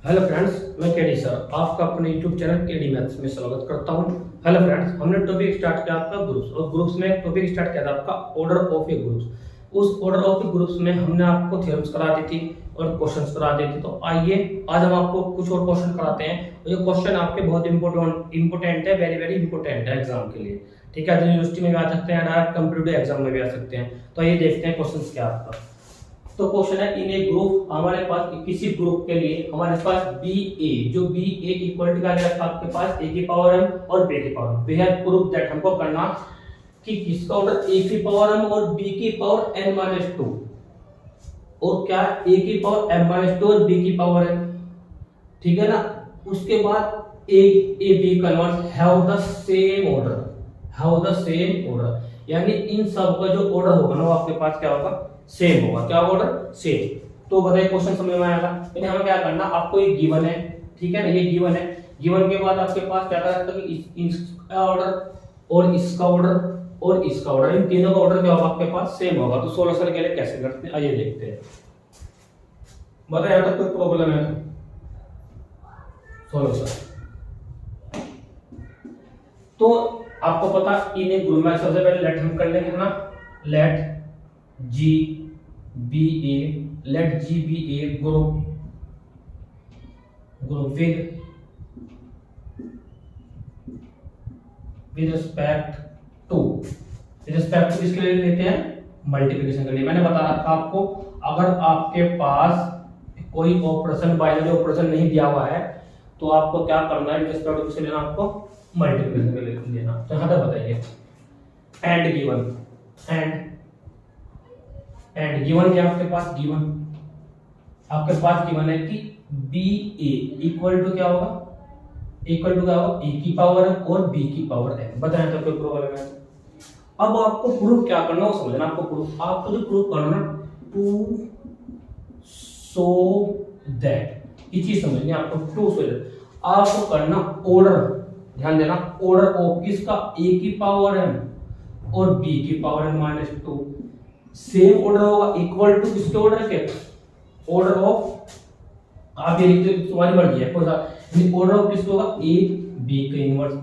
Hello friends, मैं KD sir आपका अपने यूट्यूब चैनल केडी मैथ्स में स्वागत करता हूं। हेलो फ्रेंड्स, हमने टॉपिक स्टार्ट किया आपका ग्रुप्स और ग्रुप्स में एक टॉपिक स्टार्ट किया था आपका ऑर्डर ऑफ ए ग्रुप्स। उस ऑर्डर ऑफ ए ग्रुप्स में हमने आपको थ्योरम्स करा दी थी और क्वेश्चंस करा दिए थे। तो आइए आज हम आपको कुछ और क्वेश्चन कराते हैं। ये क्वेश्चन आपके बहुत इंपॉर्टेंट है, वेरी वेरी इंपॉर्टेंट है एग्जाम के लिए। ठीक है, यूनिवर्सिटी में भी आ सकते हैं, डायरेक्ट कंप्यूटर एग्जाम में भी आ सकते हैं। तो आइए देखते हैं क्वेश्चन क्या आपका। तो क्वेश्चन है इन ए ग्रुप, हमारे पास किसी ग्रुप के लिए हमारे पास बी ए, जो बी ए इक्वल टू क्या है आपके पास ए की पावर m और b की power. We have prove that, हमको करना कि किसका ऑर्डर a की पावर m और b की पावर n-2 और क्या a की पावर m-2 और b की पावर n। ठीक है ना। उसके बाद a b converse have the same order, have the same order, यानी इन सब का जो ऑर्डर होगा ना वो आपके पास क्या होगा, सेम होगा। क्या ऑर्डर, सेम। तो बताइए क्वेश्चन समझ में आएगा। यानी हमें क्या करना, आपको ये गिवन है, ठीक है ना, ये गिवन है। गिवन के बाद आपके पास क्या करना है कि इसका ऑर्डर और इसका ऑर्डर और इसका ऑर्डर, इन तीनों का ऑर्डर क्या होगा आपके पास, सेम होगा। तो सॉल्यूशन के लिए कैसे करते हैं आइए देखते हैं। बताइए यहां तक कोई प्रॉब्लम है तो सॉल्यूशन। तो आपको पता इन ग्रुप में सबसे पहले लेट हम कर लेंगे ना, late G B A, let G B A group with respect to किसके लिए लेते हैं, मल्टीप्लिकेशन के लिए। मैंने बता रहा था आपको, अगर आपके पास कोई ऑपरेशन बाइनरी ऑपरेशन नहीं दिया हुआ है तो आपको क्या करना है, विद रिस्पेक्ट टू किसे लेना, आपको मल्टीप्लिकेशन के लिए लेना। तो यहां तक बताइए एंड गिवन, एंड गिवन क्या आपके पास, आपके पास गिवन है कि बी ए इक्वल टू क्या होगा, इक्वल टू क्या होगा ए की पावर m और b की पावर n। बताएं तो कोई प्रॉब्लम है। अब आपको प्रूफ क्या करना वो समझना। आपको जो प्रूफ करना ना, टू सो दैट, ये चीज समझनी आपको। टू सो दैट आपको करना ऑर्डर, ध्यान देना, ऑर्डर ऑफ किसका, a की पावर m और b की पावर n-2 सेम ऑर्डर होगा, इक्वल टू किसके ऑर्डर के, ऑर्डर ऑफ, आप ये लिखते हो तुम्हारी मर्जी है कोई सा, ऑर्डर ऑफ किसके होगा, ए बी के इनवर्स,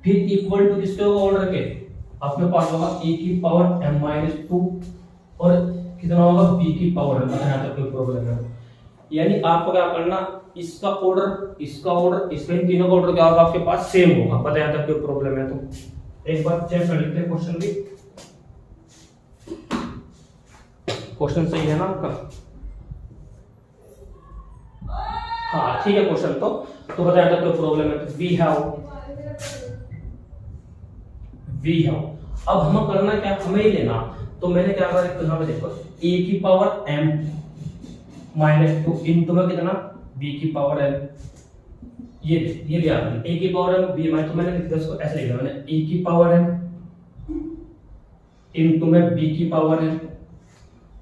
फिर इक्वल टू किसके होगा ऑर्डर के, आपके पास होगा ए की पावर m-2 और कितना होगा b की पावर n। यहां तक कोई प्रॉब्लम है। यानी आपको क्या करना, इसका ऑर्डर, इसका ऑर्डर, इसका, इन तीनों का ऑर्डर क्या होगा आपके पास, सेम होगा। पता यहां तक कोई प्रॉब्लम है तो एक बार चेक कर लेते हैं क्वेश्चन भी। क्वेश्चन सही है ना आपका, हाँ ठीक है क्वेश्चन। तो बताया था कोई प्रॉब्लम है तो वी हैव, अब हमें करना क्या, हमें ही लेना। तो मैंने क्या करा, तो यहां पे देखो a की पावर m-2 इनटू में कितना b की पावर n, ये दिया मैंने a की पावर m b माइनस, तो मैंने लिख दिया इसको ऐसे लिखा मैंने, a की पावर m इनटू में b की पावर n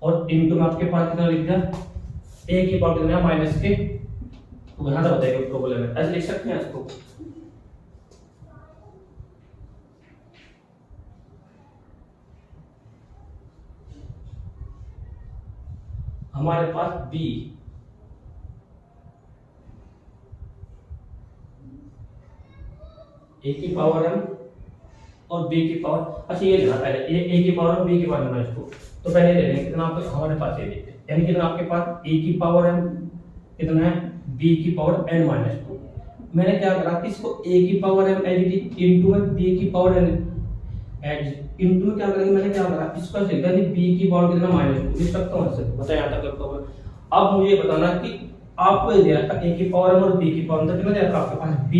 और इनटू में आपके पास कितना लिख दिया, a की पावर कितना माइनस के। तो यहां तक बताइए प्रॉब्लम है, ऐसे लिख सकते हैं इसको। हमारे पास b a की पावर m और b की पावर, अच्छा ये लेना पहले a की पावर और b की पावर माइनस 2। तो पहले ले लेंगे कितना आपके, हमारे पास ये देखते हैं, यानी कितना आपके पास a की पावर m कितना है, b की पावर n-2। मैंने क्या करा कि इसको a की पावर m एज इनटू में b की पावर n एज इनटू क्या करेंगे, मैंने क्या करा इसको ऐसे लिखा, यानी b की पावर कितना -2 लिख सकता हूं ऐसे। बताइए यहां तक प्रॉब्लम। अब मुझे बताना कि आपको ये दे रखा a की पावर m और b की पावर तो कितना दे रखा आपके पास, b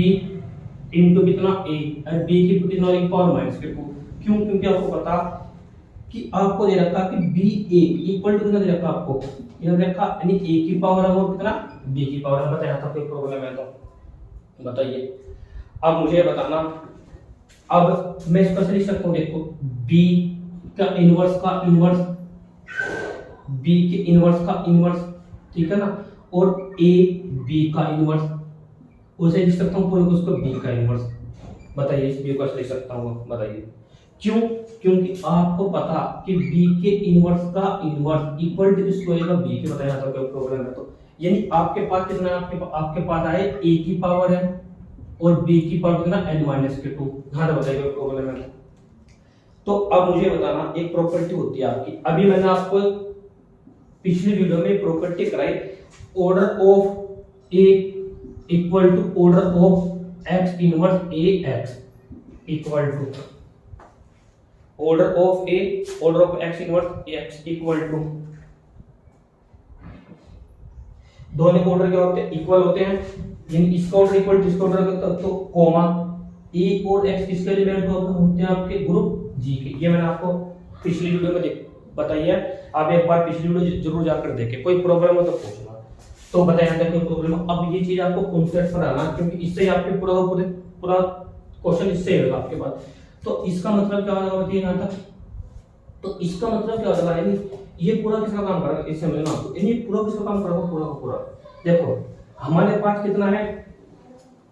इनटू कितना a और b की कितना की पावर -2। क्यों, क्योंकि आपको पता कि आपको दे रखा कि बी ए इक्वल टू कितना दे रखा आपको, ये दे रखा यानी a की पावर है और कितना b की पावर है। बताया था कोई प्रॉब्लम है तो बताइए। अब मुझे बताना, अब मैं इसको लिख सकता हूं, देखो b का इनवर्स का इनवर्स, b के इनवर्स का इनवर्स, ठीक है ना, और a b का इनवर्स, उसे लिख सकता हूं पूरे को, उसको b का इनवर्स। बताइए इस b को लिख सकता हूं, बताइए क्यों, क्योंकि आपको पता कि b के इनवर्स का इनवर्स इक्वल टू किसको होगा, b के। बताया था कोई प्रॉब्लम है तो यानी आपके पास कितना आपके पास आए a की पावर m और b की पावर कितना n माइनस के 2। ध्यान बताइए कोई प्रॉब्लम है तो अब मुझे बताना एक प्रॉपर्टी होती है आपकी, अभी मैंने आपको पिछली वीडियो में प्रॉपर्टी कराई, order of a equal to order of x inverse ax equal to order of a order of x inverse x equal to, दोनों के ऑर्डर क्या होते हैं इक्वल होते हैं, यानी इसका ऑर्डर इक्वल टू इसका ऑर्डर तो कॉमा a और x किसके एलिमेंट होते हैं आपके ग्रुप g के। ये मैंने आपको पिछली वीडियो में बताई है, आप एक बार पिछली वीडियो जरूर जाकर देखें, कोई प्रॉब्लम हो तो पूछना। तो बताया था कोई प्रॉब्लम, अब ये चीज आपको कॉन्सेप्ट पर आना, क्योंकि इससे ही आपके पूरा क्वेश्चन इससे होगा आपके पास। तो इसका मतलब क्या होगा बताइए यहाँ तक, तो इसका मतलब क्या होगा, यानी ये पूरा किसका काम करेगा इससे समझना आपको, यानी पूरा किसका काम करेगा पूरा का पूरा। देखो हमारे पास कितना है,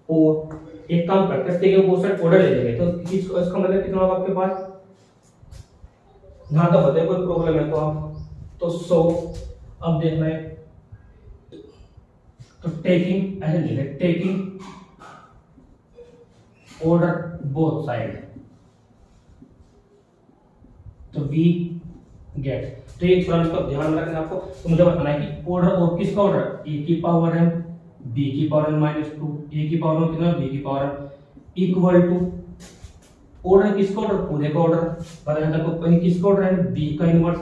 और एक काम करते हैं बहुत सारे ऑर्डर ले लेंगे, तो इसका मतलब कितना होगा आपके पास, यहाँ तक बताइए कोई प्रॉब्लम है तो आप तो 100। अब देखना है तो टेकिंग ऐसे लिखे, टेकिंग ऑर्डर बोथ साइड, तो वी गेट, तो ये थोड़ा इसका ध्यान रखना आपको। तो मुझे बताना है कि ऑर्डर ऑफ किसका ऑर्डर, ए की पावर m b की पावर n माइनस 2, ए की पावर कितना b की power m equal to order किसका ऑर्डर पूरे का ऑर्डर, पर यहां तक किसका ऑर्डर है b का इनवर्स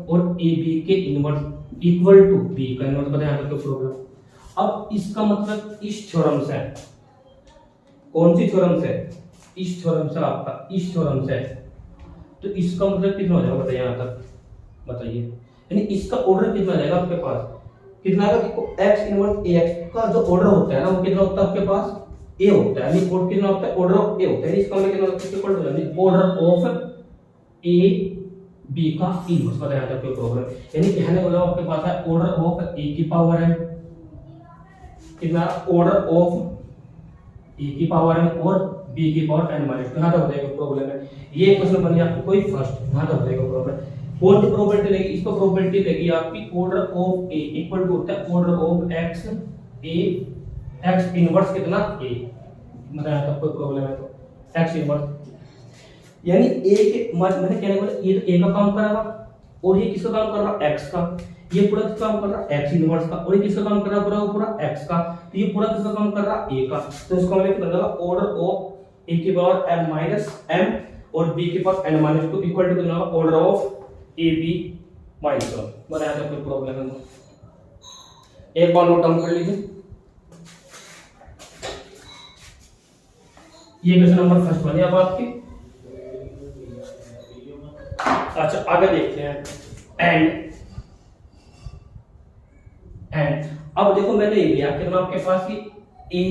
और a b के इनवर्स इक्वल टू b का इनवर्स, बताया यहां तक प्रॉब्लम। अब इसका मतलब इस थ्योरम से, कौन सी थ्योरम से, इस थ्योरम से, आपका इस थ्योरम से, तो इसका मतलब कितना हो जाएगा बताइए यहाँ तक, बताइए यानी इसका ऑर्डर कितना आ जाएगा आपके पास, कितना आएगा, x इनवर्स ax का जो ऑर्डर होता है ना वो कितना होता है आपके पास a होता है, यानी ऑर्डर कितना होता है, ऑर्डर ऑफ a होता है, इसका मतलब कितना होता है इक्वल टू यानी ऑर्डर ऑफ a b का इनवर्स, बताया यहाँ तक कोई प्रॉब्लम, यानी कहने का मतलब आपके पास है ऑर्डर ऑफ a की पावर m कितना, ऑर्डर ऑफ a की पावर m और b की पावर n माइनस, यहाँ तक बताइए कोई प्रॉब्लम है। ये क्वेश्चन बन गया आपको कोई फर्स्ट, यहाँ तक बताइए कोई प्रॉब्लम, कौन सी प्रॉपर्टी लेगी, इसको प्रॉपर्टी लेगी आपकी order of a equal to होता है order of x a x inverse कितना a, मतलब यहाँ तक कोई प्रॉब्लम है तो x इनवर्स, यानी a के मैंने कहने को ये तो a का काम करेगा और ये किसका काम कर रहा है x का, ये पूरा किसका काम कर रहा है x इनवर्स का, और ये किसका काम कर रहा है पूरा x का, तो ये पूरा किसका काम कर रहा है a का, तो इसका मतलब कितना होगा ऑर्डर ऑफ a की पावर m माइनस m और b की power n minus 2 equal to कितना होगा order of a b minus 1, बताया था कोई प्रॉब्लम है तो एक बार नोट डाउन कर लीजिए। ये क्वेश्चन नंबर फर्स्ट बन गया अब आपकी। अच्छा आगे देखते हैं एंड अब देखो मैंने ये लिया कितना आपके पास की a,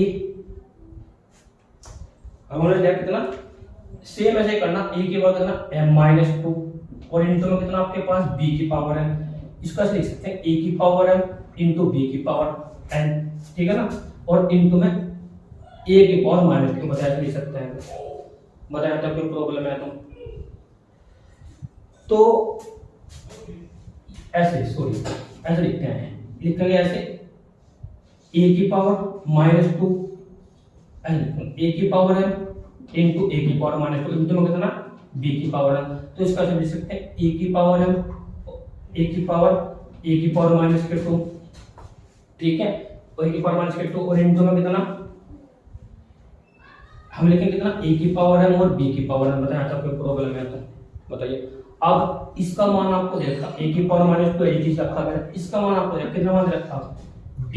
हमने लिया कितना, सेम ऐसे करना, a की पावर कितना m माइनस 2 और इनटू में कितना आपके पास b की पावर है, इसका लिख सकते हैं a की पावर m इनटू b की पावर n, ठीक है ना, और इनटू में a की पावर माइनस 2 बताया लिख सकते हैं, बताया था कोई प्रॉब्लम है तो ऐसे सॉरी ऐसे लिखते हैं, लिखेंगे ऐसे a की पावर माइनस 2 a की पावर m इनटू a की पावर माइनस 2 इनटू में कितना b की पावर m, तो इसका ऐसे लिख सकते हैं a की पावर m a की पावर माइनस 2, ठीक है, और a की पावर माइनस 2 और इनटू में कितना हम लिखेंगे कितना a की पावर m और b की पावर m, बताया था कोई प्रॉब्लम है तो बताइए। अब इसका मान आपको देखा a की पावर माइनस 2 चीज रखा मैंने, इसका मान आपको देखा कितना मान रखा b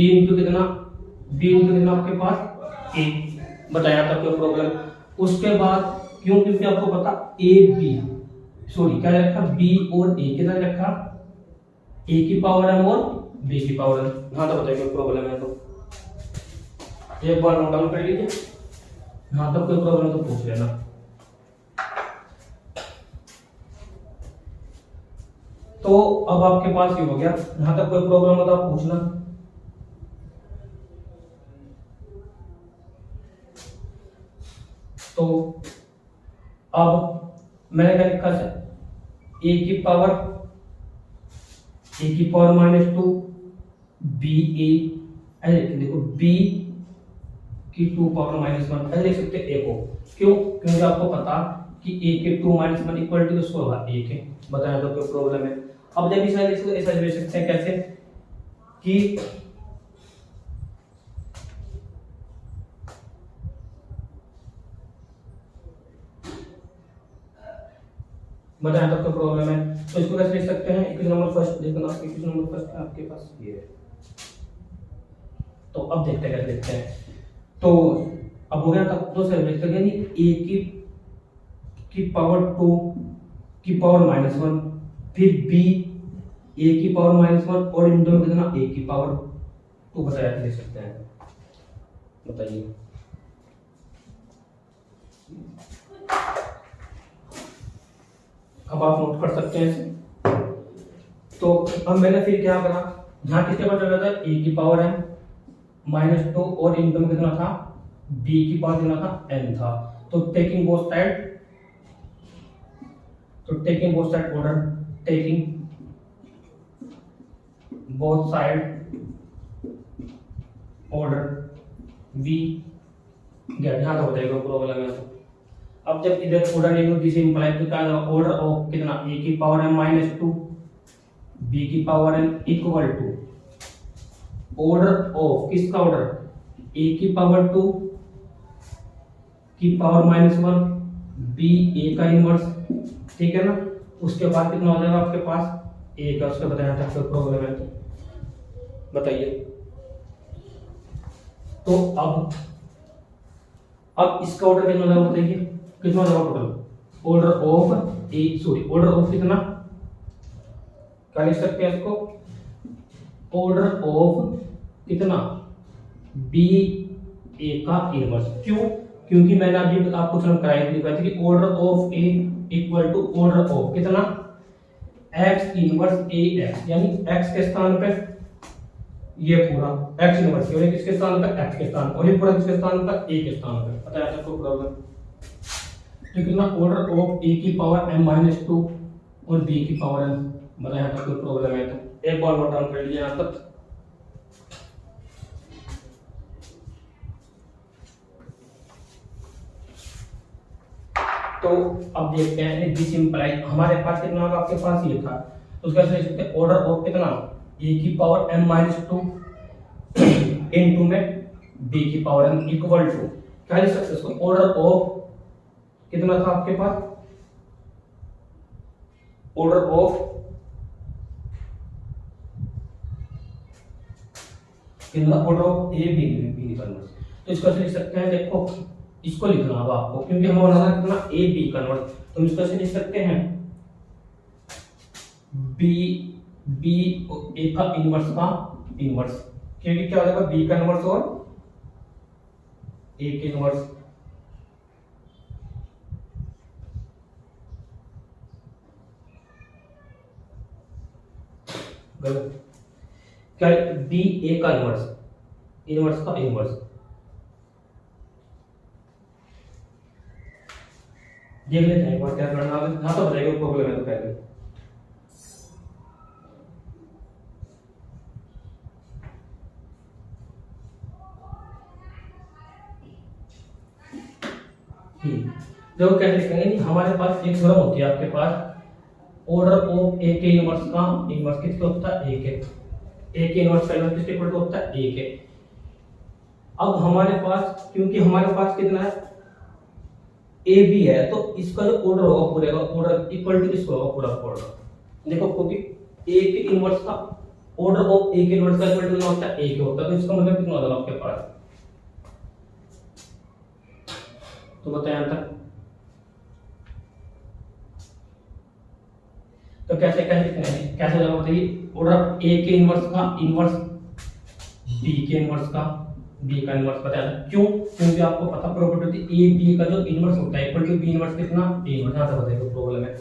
इनटू कितना आपके पास a, बताया था कोई प्रॉब्लम। उसके बाद क्यों, क्योंकि आपको पता a b सॉरी क्या रखा b और a कितना रखा a की पावर m और b की पावर m, हाँ तो बताइए कोई प्रॉब्लम है तो एक बार नोट डाउन कर लीजिए, हाँ तो कोई प्रॉब्लम तो पूछ लेना। तो अब आपके पास ये हो गया, यहां तक कोई प्रॉब्लम हो तो आप पूछना। तो अब मैंने क्या लिखा है a की पावर माइनस 2 बी ए, ऐसे देखो बी की 2 पावर -1 ऐसे लिख सकते हैं ए को। क्यों? क्योंकि आपको पता कि ए के 2 -1 इक्वल टू किसको होगा, ए के। बताया तो कोई प्रॉब्लम है। अब जब इसे ऐसा लिख सकते हैं कैसे कि बताया तो कोई प्रॉब्लम है, तो इसको कैसे लिख सकते हैं? इक्वेशन नंबर फर्स्ट देखना, इक्वेशन नंबर फर्स्ट आपके पास ये है। तो अब देखते हैं कैसे लिखते हैं। तो अब हो गया, तब दो से लिख सकते हैं ए की पावर 2 की पावर -1, फिर बी ए की पावर -1 और इन दोनों कितना ए की पावर 2 बताया लिख सकते हैं। बताइए अब आप नोट कर सकते हैं इसे। तो अब मैंने फिर क्या करा, जहां किसके पास चल रहा था ए की पावर m -2 और इन दोनों कितना था b की पावर कितना था n था। तो taking both side, order, taking both side order v गया, यहां तो बताइएगा प्रॉब्लम है। तो अब जब इधर ऑर्डर नहीं होगी दिस इंप्लाई तो क्या ऑर्डर ऑफ कितना a की पावर m -2 b की power n equal to order of किसका ऑर्डर a की पावर 2 की पावर -1 b a का इनवर्स, ठीक है ना। उसके बाद कितना हो जाएगा आपके पास a का, उसका बताया था कोई प्रॉब्लम है तो बताइए। तो अब इसका ऑर्डर कितना हो जाएगा बताइए, कितना हो जाएगा total order of A, sorry order of कितना, क्या लिख सकते हैं इसको, ऑर्डर ऑफ कितना बी ए का इनवर्स। क्यों? क्योंकि मैंने अभी आपको समझ कराई थी कि order of A equal to order of कितना x इनवर्स ए एक्स, यानी x के स्थान पे ये पूरा x इनवर्स, यानी किसके स्थान पे x के स्थान, और ये पूरा किसके स्थान पे a के स्थान पे। पता है आपको प्रॉब्लम, तो कितना ऑर्डर ऑफ a की पावर m -2 और b की पावर n, बताया था कोई प्रॉब्लम है तो एक बार नोट डाउन कर लीजिए यहां तक। तो अब देखते हैं दिस इंप्लाई, हमारे पास कितना होगा, आपके पास ये था तो उसका लिख सकते हैं ऑर्डर ऑफ कितना a की पावर m -2 इनटू में b की पावर m इक्वल टू क्या लिख सकते हैं इसको, ऑर्डर ऑफ कितना था आपके पास, ऑर्डर ऑफ कितना, order of a b converse. तो इसको लिख सकते हैं, देखो इसको लिखना होगा आपको क्योंकि हम बनाना कितना ए बी कन्वर्ट, तो इसको ऐसे लिख सकते हैं बी ए का इनवर्स क्योंकि क्या हो जाएगा बी का इनवर्स और ए के इनवर्स। गलत, क्या बी ए का इनवर्स का इनवर्स, देख लेते हैं एक बार क्या करना है। हाँ तो बताइए प्रॉब्लम है तो पहले देखो कैसे लिखेंगे, हमारे पास एक थ्योरम होती है आपके पास ऑर्डर ऑफ ए के इनवर्स का इनवर्स किसके होता है ए के इनवर्स का इनवर्स किसके इक्वल टू होता है ए के। अब हमारे पास क्योंकि हमारे पास कितना है ए बी है तो इसका जो ऑर्डर होगा पूरे का ऑर्डर इक्वल टू किसका होगा पूरा ऑर्डर। देखो क्योंकि ए के इनवर्स का ऑर्डर ऑफ ए के इनवर्स का इक्वल टू कितना होता है ए के होता है, तो इसका मतलब कितना होगा आपके पास, तो बताएं आंसर। तो कैसे कैसे लिखना है, कैसे होगा बताइए, ऑर्डर ए के इनवर्स का इनवर्स बी के इनवर्स का बी का इनवर्स बताया। क्यों? क्योंकि आपको पता प्रॉपर्टी होती है ए बी का जो इनवर्स होता है इक्वल टू बी इनवर्स कितना ए इनवर्स, यहां से बताइए प्रॉब्लम है।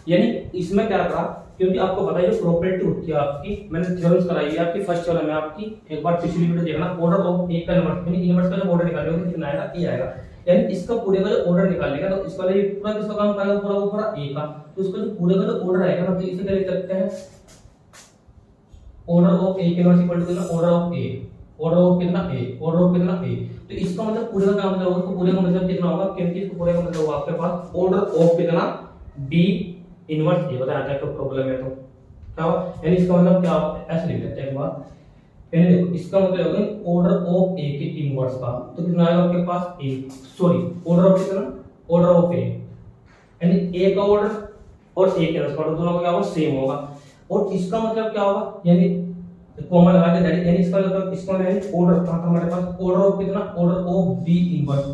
यानी इसमें क्या करा, क्योंकि आपको पता है जो प्रॉपर्टी होती है आपकी, मैंने थ्योरम्स कराई है आपकी फर्स्ट थ्योरम में आपकी, एक बार पिछली वीडियो देखना, ऑर्डर ऑफ ए का इनवर्स यानी इनवर्स का जो ऑर्डर निकालोगे कितना आएगा ए आएगा, यानी इसका पूरे का जो ऑर्डर निकालेगा तो इसका ये पूरा किसका काम करेगा पूरा वो पूरा ए का, तो इसका जो पूरे का जो ऑर्डर आएगा ना तो इसे क्या लिख सकते हैं ऑर्डर ऑफ ए के इनवर्स इक्वल टू कितना, order of A, order of कितना ए, ऑर्डर ऑफ कितना ए। तो इसका मतलब पूरे का मतलब होगा, तो पूरे का मतलब कितना होगा, क्योंकि इसको पूरे का मतलब होगा आपके पास ऑर्डर ऑफ कितना बी इनवर्स ए। बताया था क्या प्रॉब्लम है तो क्या होगा, यानी इसका मतलब क्या होगा, ऐसे लिख लेते हैं एक बार। पहले देखो इसका मतलब होगा ऑर्डर ऑफ ए के इनवर्स का, तो कितना आएगा आपके पास ए, सॉरी ऑर्डर ऑफ कितना, ऑर्डर ऑफ ए, यानी ए का ऑर्डर और ए के इनवर्स का ऑर्डर दोनों का क्या होगा, सेम होगा। और इसका मतलब क्या होगा, यानी कॉमन लगा के यानी इसका मतलब इसका मतलब ऑर्डर था हमारे पास, ऑर्डर ऑफ कितना, order of B inverse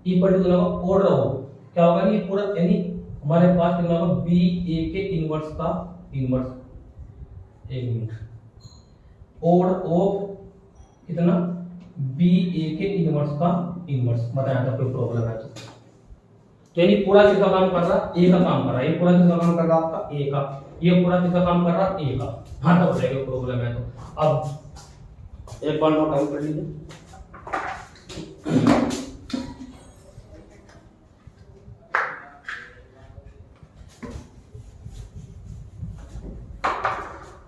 equal to कितना होगा, ऑर्डर ऑफ क्या होगा, ये पूरा यानी हमारे पास कितना होगा, बी ए के इनवर्स का इनवर्स, एक मिनट, ऑर्डर ऑफ कितना बी ए के इनवर्स का इनवर्स। बताया था कोई प्रॉब्लम है तो यानी पूरा किसका काम कर रहा है, ए का काम कर रहा है, ये पूरा किसका काम कर रहा है आपका ए का, ये पूरा किसका काम कर रहा है ए का। हाँ तो हो जाएगा प्रॉब्लम है तो अब एक बार नोट डाउन कर लीजिए।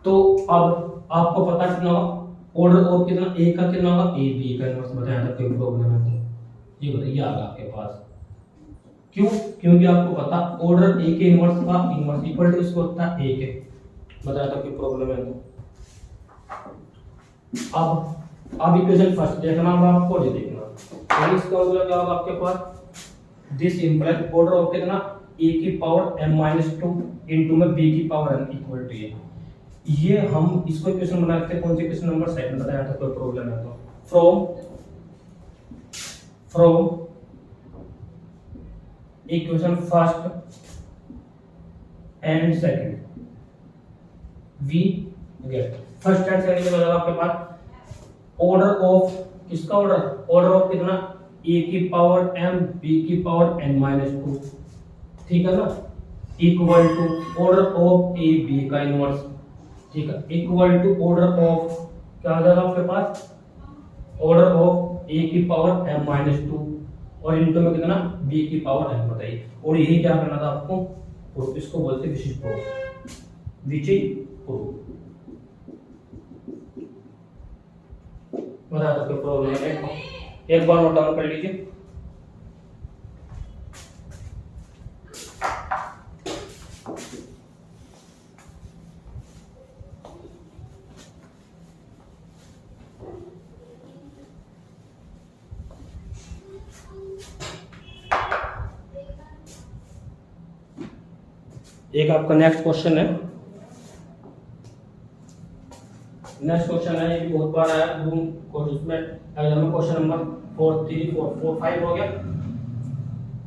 तो अब आपको पता कितना होगा, ऑर्डर ऑफ कितना ए का कितना होगा, ए बी का इनवर्स। बताया था कोई प्रॉब्लम है तो ये बताइए आगे आपके पास, क्यों, क्योंकि आपको पता ऑर्डर ए के इनवर्स का इनवर्स इक्वल टू इसको होता है ए के। बताया था कोई प्रॉब्लम है तो अब इक्वेशन फर्स्ट देखना होगा आपको, ये देखना यानी इसका मतलब क्या होगा आपके पास, दिस इंप्लाइज ऑर्डर ऑफ कितना ए की पावर m-2 इनटू में b की पावर n इक्वल टू ए। ये हम इसको इक्वेशन बना सकते हैं कौन सी, इक्वेशन नंबर सेकंड। बताया था कोई प्रॉब्लम है तो from equation first and second we get, first and second में मतलब आपके पास ऑर्डर ऑफ किसका ऑर्डर, ऑर्डर ऑफ कितना a की पावर m b की पावर n-2, ठीक है ना, equal to order of a b का इनवर्स, ठीक है, इक्वल टू ऑर्डर ऑफ क्या आ जाएगा आपके पास, ऑर्डर ऑफ a की पावर m-2 और इनटू में कितना b की पावर n। बताइए, और यही क्या करना था आपको, और इसको बोलते हैं विशिष्ट प्रूफ, विचित्र प्रूफ। बता दो कोई प्रॉब्लम है, एक बार नोट डाउन कर लीजिए। एक आपका नेक्स्ट क्वेश्चन है, नेक्स्ट क्वेश्चन है, ये भी बहुत बार आया उसमें एग्जाम में, क्वेश्चन नंबर 4 3 4 4 5 हो गया।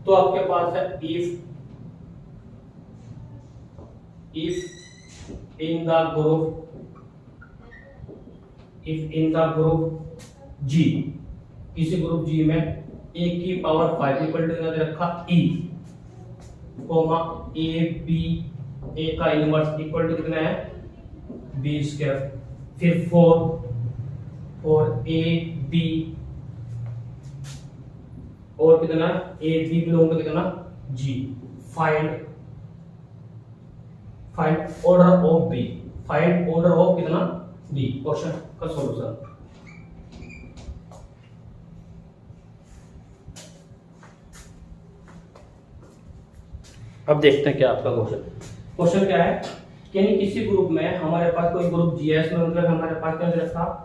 तो आपके पास है इफ इन द ग्रुप जी, किसी ग्रुप जी में a की पावर 5 इक्वल टू रखा e कोमा ए बी, ए का इनवर्स इक्वल टू कितना है बी स्क्वायर, फिर 4 ए बी और कितना ए बी बिलोंग टू कितना G, find order of B, find order of कितना बी। क्वेश्चन का सॉल्यूशन, अब देखते हैं क्या आपका क्वेश्चन क्या है कि किसी ग्रुप में हमारे पास कोई ग्रुप जी है, इसमें मतलब हमारे पास क्या रखा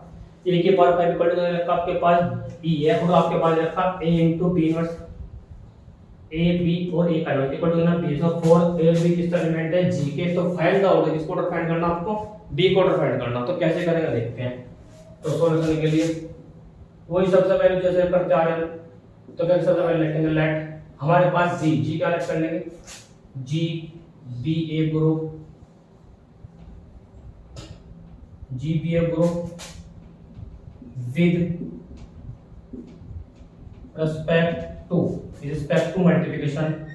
ए के पावर 5 इक्वल टू रखा आपके पास बी है, और आपके पास रखा a into B inverse A B और ए का इनवर्स इक्वल टू ना बी। सो 4 ए बी किसका एलिमेंट है जी के, तो फाइंड द ऑर्डर, किसको ऑर्डर फाइंड करना आपको, बी को ऑर्डर फाइंड करना। तो कैसे करेंगे देखते हैं। तो सॉल्यूशन के लिए वही सबसे पहले जैसे करते आ रहे हैं, तो क्या सबसे पहले लिखेंगे लेट हमारे पास जी क्या लेट कर लेंगे, G B A group, G B A group with respect to multiplication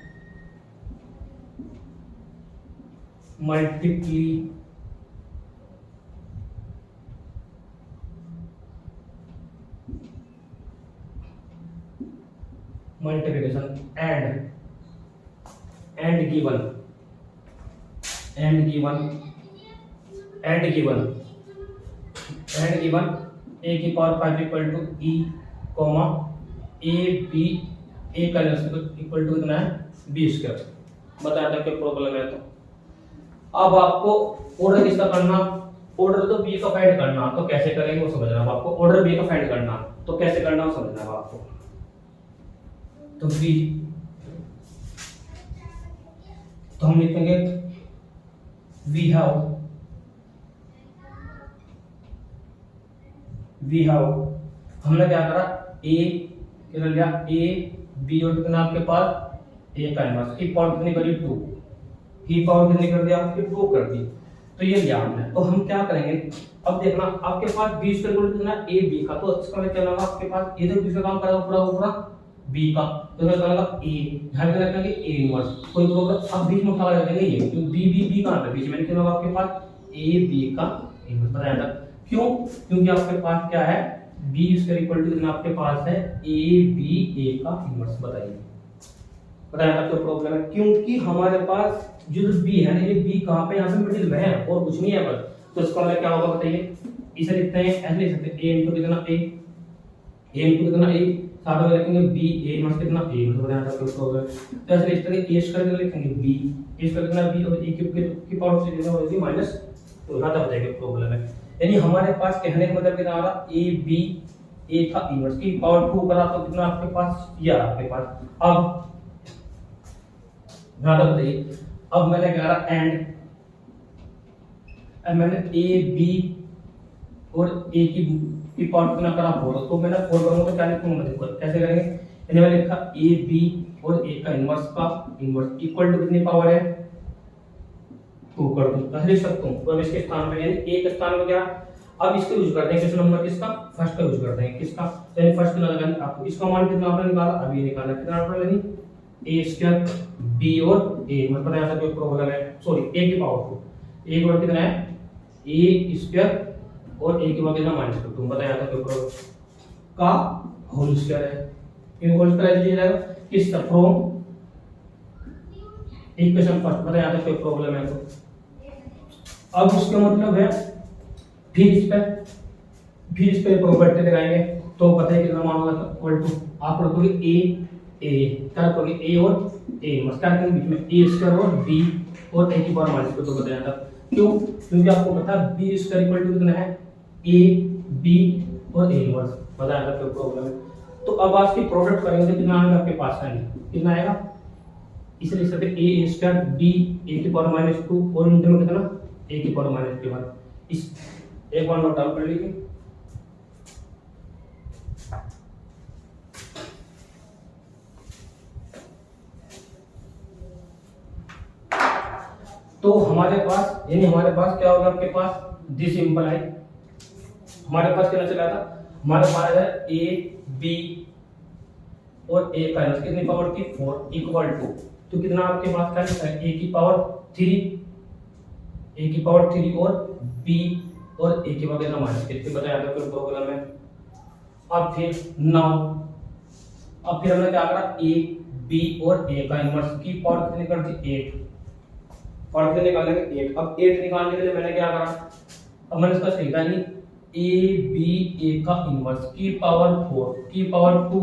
and given and given a की power 5 equal to e comma a b a का इक्वल टू कितना है b स्क्वायर। बताया था कोई प्रॉब्लम है तो अब आपको ऑर्डर किसका करना, ऑर्डर तो b का फाइंड करना, तो कैसे करेंगे वो समझना। अब आपको ऑर्डर b का फाइंड करना तो कैसे करना वो समझना है आपको। तो b तो हम लिखेंगे we have हमने क्या करा a कितना लिया a b और कितना आपके पास a का इनवर्स की पावर कितनी करी 2 की पावर कितनी कर दिया आपकी 2 कर दी। तो ये लिया हमने। तो हम क्या करेंगे अब देखना आपके पास b स्क्वायर कितना a b का, तो इसका मतलब क्या होगा आपके पास इधर किसका काम करेगा पूरा b का, तो क्या करेगा a यहां पे रखेंगे a इनवर्स। कोई प्रॉब्लम अब बीच में उठा लगा देंगे ये क्योंकि b कहां पे बीच में क्या होगा आपके पास a b का इनवर्स। बताया था क्यों, क्योंकि आपके पास क्या है b स्क्वायर इक्वल टू कितना आपके पास है a b a का इनवर्स। बताइए बताया था क्या प्रॉब्लम है, क्योंकि हमारे पास जो b है ना ये b कहां पे यहां पे मिडिल में है और कुछ नहीं है बस। तो इसका मतलब क्या होगा बताइए, इसे लिखते हैं ऐसे लिख सकते हैं a इनटू कितना a साथ में रखेंगे b a इनवर्स कितना a मतलब बताया था क्या प्रॉब्लम है। तो ऐसे लिख सकते हैं a स्क्वायर लिखेंगे b स्क्वायर कितना b और a की पावर से कितना होगी माइनस, तो यहां तक बताइए प्रॉब्लम है। यानी हमारे पास कहने का मतलब कितना आ रहा a b a का इनवर्स की पावर 2 करा तो कितना आपके पास ये आ आपके पास। अब ध्यान बताइए अब मैंने क्या करा एंड मैंने a b और a की पावर कितना करा 4, तो मैंने 4 करूंगा तो क्या लिखूंगा देखो कैसे करेंगे। यानी मैंने लिखा a b और a का इनवर्स इक्वल टू कितनी पावर है 2 कर दूं, कैसे लिख सकता हूं। तो अब इसके स्थान पे यानी a के स्थान पे क्या अब इसको यूज करते हैं किस नंबर किसका फर्स्ट का यूज करते हैं किसका, तो यानी फर्स्ट कितना लगाएंगे आपको इसका मान कितना आपने निकाला अभी निकाला कितना आपने यानी a स्क्वायर b और a मतलब बताया था कोई प्रॉब्लम है सॉरी a की पावर 2 a की पावर कितना है a स्क्वायर और a की पावर कितना माइनस 2 बताया था कोई प्रॉब्लम का होल स्क्वायर है। इन होल स्क्वायर लिया जाएगा किस फ्रॉम इक्वेशन फर्स्ट बताया था कोई प्रॉब्लम है तो अब उसका मतलब है फिर इस पे प्रॉपर्टी लगाएंगे तो पता है कितना मान होगा इक्वल टू आप रखोगे a क्या रखोगे a और a मतलब के बीच में a स्क्वायर और b और a की पावर माइनस 2 बताया था क्यों, क्योंकि आपको पता है b स्क्वायर इक्वल टू कितना है a b और a इनवर्स बताया था क्या प्रॉब्लम है। तो अब आज की प्रोडक्ट करेंगे तो कितना आएगा आपके पास कितना आएगा इसे लिख सकते a स्क्वायर b a की पावर माइनस 2 और इंटू में कितना a की पावर माइनस 2 इस एक बार नोट डाउन कर लीजिए। तो हमारे पास यानी हमारे पास क्या होगा आपके पास दिस सिंपल है हमारे पास क्या चला था हमारे पास है a b और a का इनवर्स कितनी पावर की 4 इक्वल टू तो कितना आपके पास क्या है a की पावर 3 और b और a की पावर कितना माइनस कितने बताया था कोई प्रॉब्लम है। अब फिर हमने क्या करा a b और a का इनवर्स की पावर कितनी कर दी 8 पावर कितने निकालेंगे 8। अब 8 निकालने के लिए मैंने क्या करा अब मैंने इसका सीखा नहीं a b a का इनवर्स की पावर 4 की पावर 2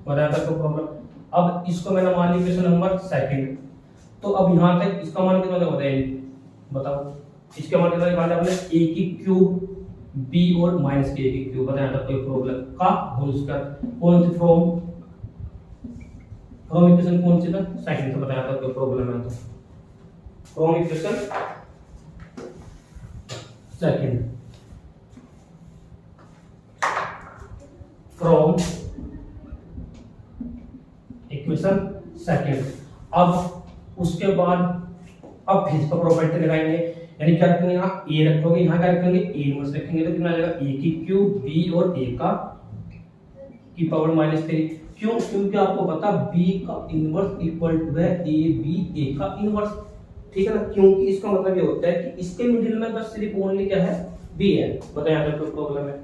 बताया था कोई प्रॉब्लम। अब इसको मैंने मान लिया क्वेश्चन नंबर सेकंड, तो अब यहां तक इसका मान कितना बताइए बताओ इसके मान कितना निकालना आपने a की क्यूब b और माइनस के a की क्यूब बताया था कोई प्रॉब्लम का होल स्क्वायर कौन सी फ्रॉम इक्वेशन कौन सी था सेकंड से बताया था कोई प्रॉब्लम है तो from equation second from equation second. अब उसके बाद अब फिर इसका प्रॉपर्टी लगाएंगे यानी क्या रखेंगे यहाँ a रखोगे यहाँ क्या रखेंगे a इनवर्स रखेंगे तो कितना आ जाएगा a की क्यूब b और a का की पावर माइनस 3 क्यों, क्योंकि आपको पता b का इनवर्स इक्वल टू है a b a का इनवर्स ठीक है ना, क्योंकि इसका मतलब ये होता है कि इसके मिडिल में बस सिर्फ ओनली क्या है b है बताया था कोई प्रॉब्लम है।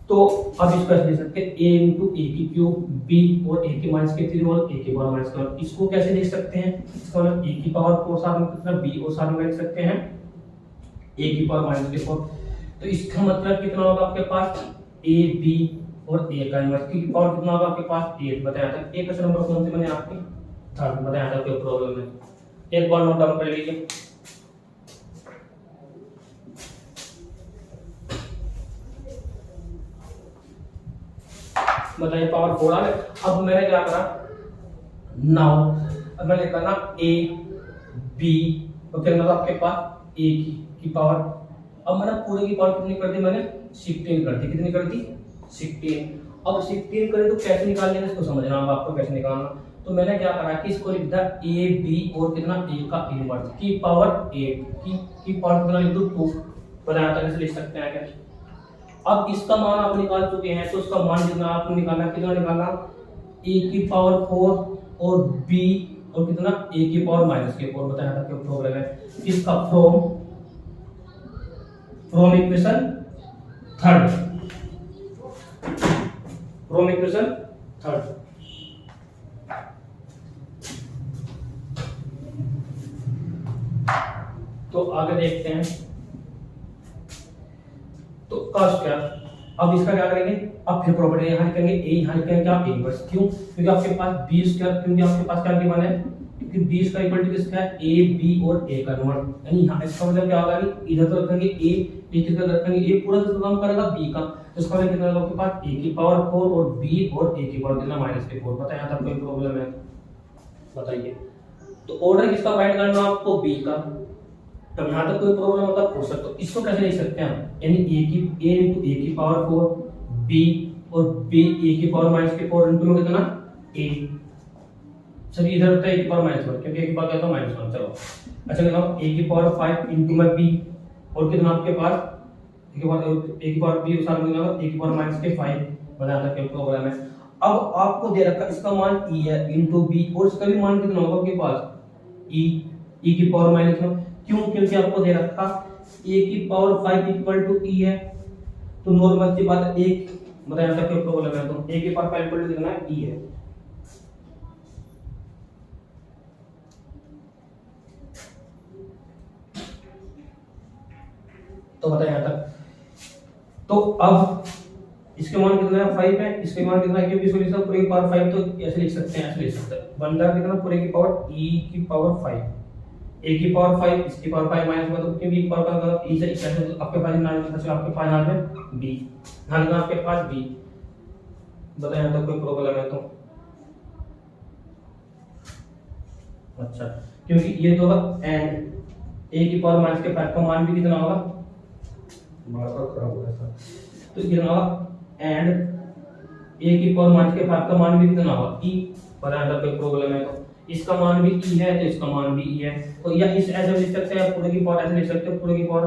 तो अब इसको ऐसे लिख सकते हैं a into a की क्यूब b और a की माइनस के 3 और a की पावर माइनस 4 इसको कैसे लिख सकते हैं इसका मतलब a की पावर 4 साथ में कितना b और साथ में लिख सकते हैं a की पावर माइनस के 4। तो इसका मतलब कितना होगा आपके पास ए बी और ए का इनवर्स की पावर कितना होगा आपके पास 8 बताया था। एक क्वेश्चन नंबर कौन से मैंने आपके थर्ड बताया था, कोई प्रॉब्लम है। एक बार नोट डाउन कर लीजिए। बताइए पावर 4 आ गया। अब मैंने क्या करा, नाउ अब मैंने लिखा ना ए बी और कितना था आपके पास ए की पावर। अब मैंने पूरे की पावर कितनी कर दी, मैंने 16 कर दी। कितनी कर दी 16। अब 16 करे तो कैसे निकाल लेंगे इसको समझना होगा आपको कैसे निकालना। तो मैंने क्या करा कि इसको लिख दिया ए बी और कितना ए का इनवर्स की पावर 8 की पावर कितना लिख दो 2 बताया था, लिख सकते हैं क्या। अब इसका मान आप निकाल चुके हैं तो उसका मान जितना आपको निकालना, कितना निकालना a की पावर 4 और b और कितना a की पावर -4 बताया था। क्या प्रॉब्लम है इसका from equation third, from equation third. तो आगे देखते हैं। तो कॉस क्या, अब इसका क्या करेंगे, अब फिर प्रॉपर्टी यहां लिखेंगे ए, यहां लिखेंगे क्या इनवर्स। क्यों, क्योंकि आपके पास b स्क्वायर, क्योंकि आपके पास क्या गिवन है, क्योंकि b स्क्वायर इक्वल टू किसका है a b और a का इनवर्स। यानी यहां इसका मतलब क्या होगा कि इधर तो रखेंगे a, किधर रखेंगे a, पूरा तो काम करेगा b का। इसका मतलब कितना होगा आपके पास a की पावर 4 और b और a की पावर कितना -4 बताया था। कोई प्रॉब्लम है बताइए। तो ऑर्डर किसका फाइंड करना आपको b का। तब यहाँ तक कोई प्रॉब्लम होता पूछ सकते हो। इसको कैसे लिख सकते हैं हम, यानी a इंटू a की पावर 4 b और b a की पावर -4 इंटू में कितना a। चलिए इधर होता है a की पावर -1 क्योंकि a की पावर क्या था -1। चलो अच्छा लिखो a की पावर 5 इंटू में b और कितना आपके पास a की पावर b के साथ में a की पावर -5 बनाना क्या प्रॉब्लम है। अब आपको दे रखा इसका मान e है इंटू b और इसका भी मान कितना होगा आपके पास e की पावर -1। क्यों, क्योंकि आपको दे रखा a की पावर 5 इक्वल टू e है। तो नॉर्मल सी बात है एक बताया था। क्या प्रॉब्लम है, तो a की पावर 5 इक्वल टू कितना है e है। तो बताया था। तो अब इसके मान कितना है 5 है, इसके मान कितना है, क्योंकि इसको लिखा पूरे की पावर 5 तो ऐसे लिख सकते हैं, ऐसे लिख सकते हैं। बनता कितना पूरे की पावर e की पावर 5, a की पावर 5 इसकी पावर 5 माइनस तो क्योंकि एक पावर का e से कैसे तो आपके पास ना है, आपके पास यहाँ पे b ध्यान रखना आपके पास b बताया तो कोई प्रॉब्लम है तो। अच्छा क्योंकि ये तो होगा एंड a की पावर -5 का मान भी कितना होगा, बार-बार खराब हो रहा है तो कितना होगा एंड a की पावर -5 का मान भी कितना होगा e बताया तो कोई प्रॉब्लम है तो। इसका मान भी e है तो इसका मान भी e है। तो या इस ऐसे लिख सकते हैं, पूरे की पावर ऐसे लिख सकते हो, पूरे की पावर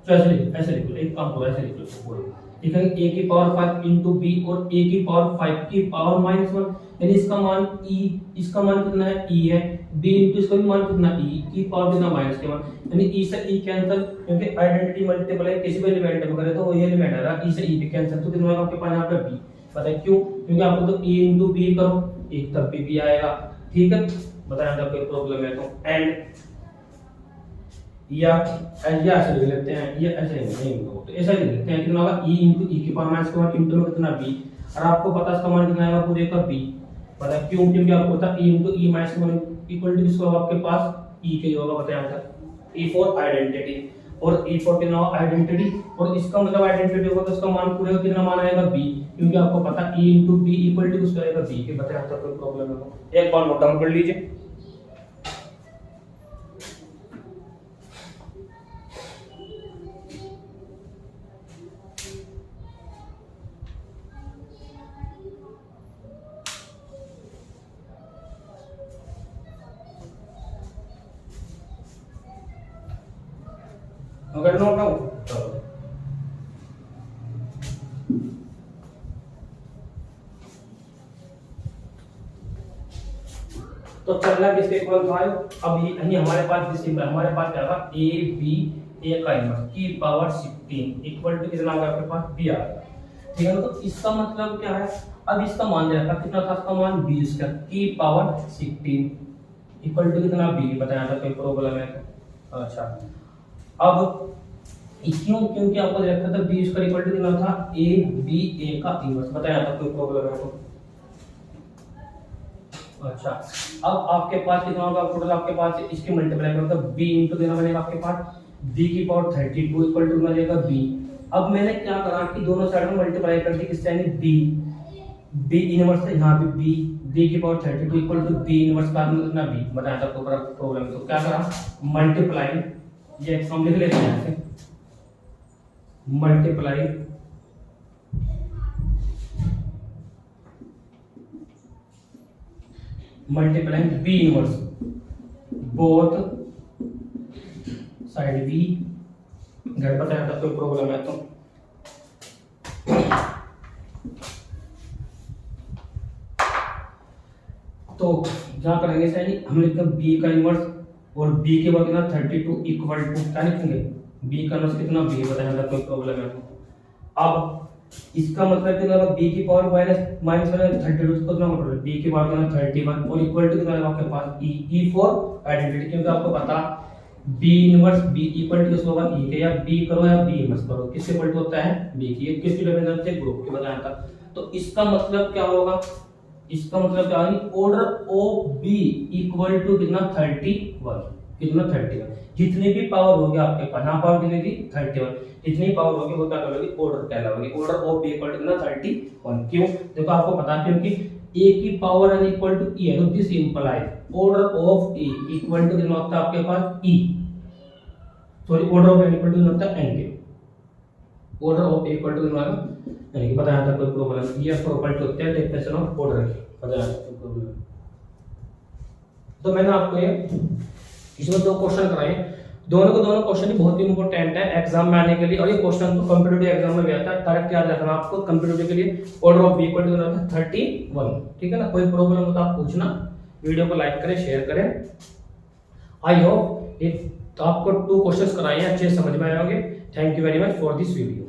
तो ऐसे लिख लो एक काम पूरा ऐसे लिख लो पूरे लिखेंगे a की पावर 5 इंटू b और a की पावर 5 की पावर -1 यानी इसका मान e, इसका मान कितना है e है, b इंटू इसका भी मान कितना e की पावर कितना -1 यानी e से e कैंसिल, क्योंकि आइडेंटिटी मल्टीपल है किसी भी एलिमेंट में करे तो वही एलिमेंट आ रहा e से e पे कैंसिल। तो कितना होगा आपके पास यहाँ पे b बताइए क्यों, क्योंकि आपको तो e इंटू b करो एक तब भी आएगा। ठीक है बताया था कोई प्रॉब्लम है तो। एंड या ऐसे लिख लेते हैं, ये ऐसे नहीं होगा तो ऐसा लिख लेते हैं कितना होगा e इंटू e की पावर -1 इंटू में कितना b और आपको पता इसका मान कितना आएगा पूरे का b पता क्यों, क्योंकि आपको पता e into e -1 equal to किसको आपके पास e के होगा बताया था e फॉर आइडेंटिटी और e फॉर कितना आइडेंटिटी और इसका मतलब आइडेंटिटी होगा तो इसका मान पूरे का कितना मान आएगा b क्योंकि आपको पता e into b equal to किसको आएगा b के बताया था कोई प्रॉब्लम है तो। एक बार नोट डाउन कर लीजिए। अगर नोट डाउन तो चल रहा किसके इक्वल 5। अब ये हमारे पास भी सिंपल, हमारे पास क्या था a b a का इनवर्स की पावर 16 इक्वल टू कितना होगा आपके पास b आ गया। ठीक है तो इसका मतलब क्या है, अब इसका मान दिया था कितना था, इसका मान b स्क्वायर की पावर 16 इक्वल टू कितना b बताया था कोई प्रॉब्लम है। अच्छा अब क्यों? क्योंकि आपको दे रखा था बी स्क्वायर इक्वल टू कितना था ए बी ए का इनवर्स। बताया था कोई प्रॉब्लम है तो? अच्छा, अब आपके पास कितना होगा टोटल? आपके पास इसके मल्टीप्लाई मतलब बी इंटू देना बनेगा आपके पास बी की पावर 32 इक्वल टू बनेगा बी। अब मैंने क्या करा कि दोनों साइड में मल्टीप्लाई कर दी, किससे? यानी बी बी इनवर्स है यहाँ पे बी की power 32 equal to B inverse का कितना बी। बताया था आपको प्रॉब्लम। तो क्या करा मल्टीप्लाई, ये हम लिख लेते हैं ऐसे, multiply multiplying B inverse both side B. घर बताया था कोई प्रॉब्लम है तो जहाँ करेंगे सही हम लिखते हैं बी का इनवर्स और बी के बाद कितना 32 इक्वल टू क्या लिखेंगे बी का इनवर्स कितना बी। बताया था कोई प्रॉब्लम है तो? अब इसका मतलब कितना होगा बी की पावर माइनस माइनस 32 को कितना मतलब बी की पावर कितना 31 और इक्वल टू कितना आपके पास ई फॉर आइडेंटिटी। क्योंकि आपको पता B inverse B equal to होगा ई के, या बी करो या बी इनवर्स करो, किससे इक्वल टू होता है बी की। किसकी डिपेंडेंस है ग्रुप की। बताया था। तो इसका मतलब क्या होगा? इसका मतलब क्या है order of B equal to कितना 31 कितना 31। जितनी भी पावर होगी आपके पास, यहाँ पावर कितनी थी 31, जितनी पावर होगी वो क्या कहलाएगी ऑर्डर कहलाएगी। Order of B equal to कितना 31। क्यों? देखो आपको पता है क्योंकि ए की power N equal to E है तो this implies order of A equal to कितना होता है आपके पास E, sorry order of N equal to कितना होता है एन के। Order of A equal to कितना होगा यानी कि बताया था कोई प्रॉब्लम ये प्रॉपर्टी होती है डेफिनेशन ऑफ ऑर्डर की। बताया था कोई प्रॉब्लम। तो मैंने आपको ये इसमें दो क्वेश्चन कराए, दोनों क्वेश्चन ही बहुत ही इंपॉर्टेंट है एग्जाम में आने के लिए। और ये क्वेश्चन तो कॉम्पिटिटिव एग्जाम में भी आता है, डायरेक्ट याद रखना आपको कॉम्पिटिटिव के लिए order of B equal to 31। ठीक है ना? कोई प्रॉब्लम हो तो आप पूछना। वीडियो को लाइक करें, शेयर करें। आई होप आपको 2 क्वेश्चंस कराए हैं अच्छे समझ में आए होंगे। Thank you very much for this video.